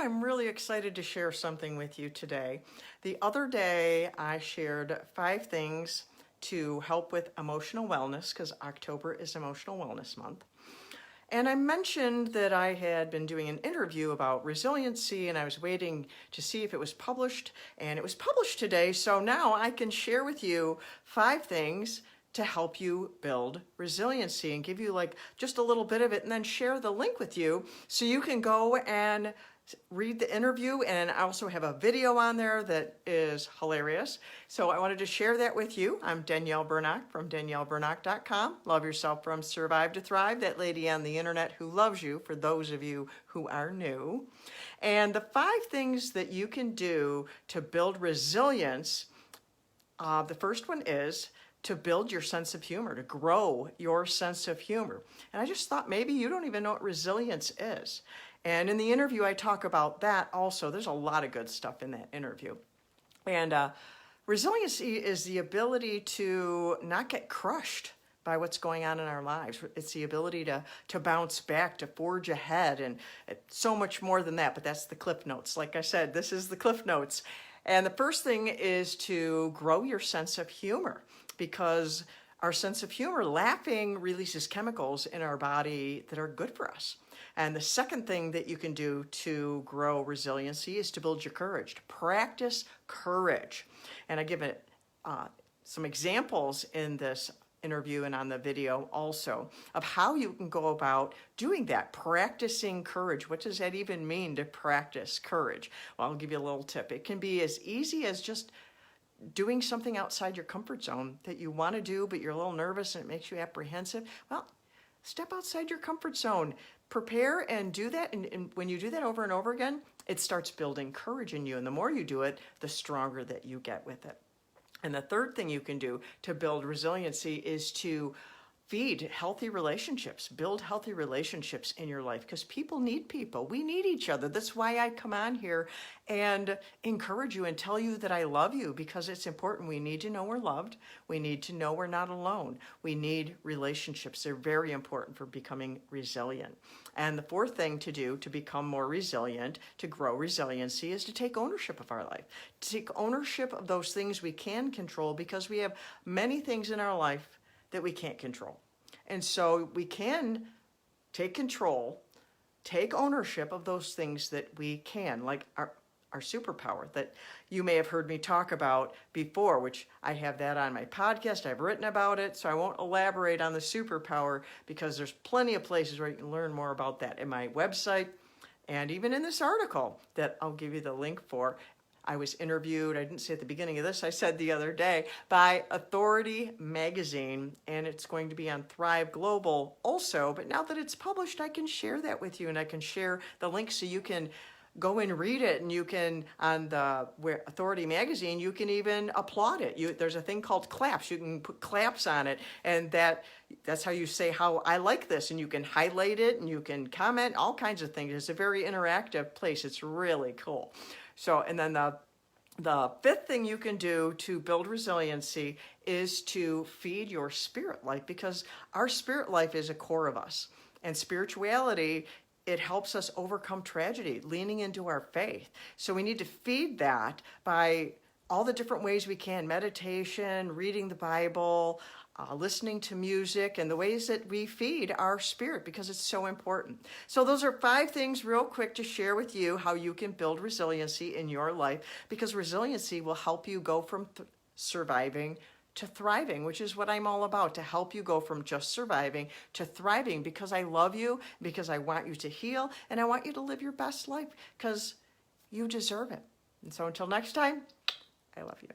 I'm really excited to share something with you today. The other day, I shared 5 things to help with emotional wellness because October is Emotional Wellness Month. And I mentioned that I had been doing an interview about resiliency and I was waiting to see if it was published, and it was published today. So now I can share with you 5 things to help you build resiliency and give you like just a little bit of it and then share the link with you so you can go and read the interview. And I also have a video on there that is hilarious. So I wanted to share that with you. I'm Danielle Bernock from DanielleBernock.com. Love yourself from Survive to Thrive, that lady on the internet who loves you, for those of you who are new. And the 5 things that you can do to build resilience, the first one is to build your sense of humor, to grow your sense of humor. And I just thought maybe you don't even know what resilience is. And in the interview, I talk about that also. There's a lot of good stuff in that interview. And resiliency is the ability to not get crushed by what's going on in our lives. It's the ability to bounce back, to forge ahead, and so much more than that. But that's the Cliff Notes. Like I said, this is the Cliff Notes. And the first thing is to grow your sense of humor, because our sense of humor, laughing, releases chemicals in our body that are good for us. And the second thing that you can do to grow resiliency is to build your courage, to practice courage. And I give it some examples in this interview and on the video also of how you can go about doing that, practicing courage. What does that even mean, to practice courage? Well, I'll give you a little tip. It can be as easy as just doing something outside your comfort zone that you want to do, but you're a little nervous and it makes you apprehensive. Well, step outside your comfort zone. Prepare and do that. And when you do that over and over again, it starts building courage in you. And the more you do it, the stronger that you get with it. And the third thing you can do to build resiliency is to feed healthy relationships, build healthy relationships in your life, because people need people. We need each other. That's why I come on here and encourage you and tell you that I love you, because it's important. We need to know we're loved. We need to know we're not alone. We need relationships. They're very important for becoming resilient. And the fourth thing to do to become more resilient, to grow resiliency, is to take ownership of our life, to take ownership of those things we can control, because we have many things in our life that we can't control. And so we can take control, take ownership of those things that we can, like our superpower that you may have heard me talk about before, which I have that on my podcast. I've written about it, so I won't elaborate on the superpower, because there's plenty of places where you can learn more about that in my website and even in this article that I'll give you the link for. I was interviewed, I didn't say at the beginning of this, I said the other day, by Authority magazine, and it's going to be on Thrive Global also. But now that it's published, I can share that with you, and I can share the link so you can go and read it, and you can, on the Authority magazine, you can even applaud it. There's a thing called claps. You can put claps on it, and that's how you say how I like this, and you can highlight it, and you can comment, all kinds of things. It's a very interactive place. It's really cool. So, and then the fifth thing you can do to build resiliency is to feed your spirit life, because our spirit life is a core of us. And spirituality, it helps us overcome tragedy, leaning into our faith. So we need to feed that by all the different ways we can: meditation, reading the Bible, listening to music, and the ways that we feed our spirit, because it's so important. So those are 5 things real quick to share with you how you can build resiliency in your life, because resiliency will help you go from surviving to thriving, which is what I'm all about, to help you go from just surviving to thriving, because I love you, because I want you to heal, and I want you to live your best life, because you deserve it. And so until next time, I love you.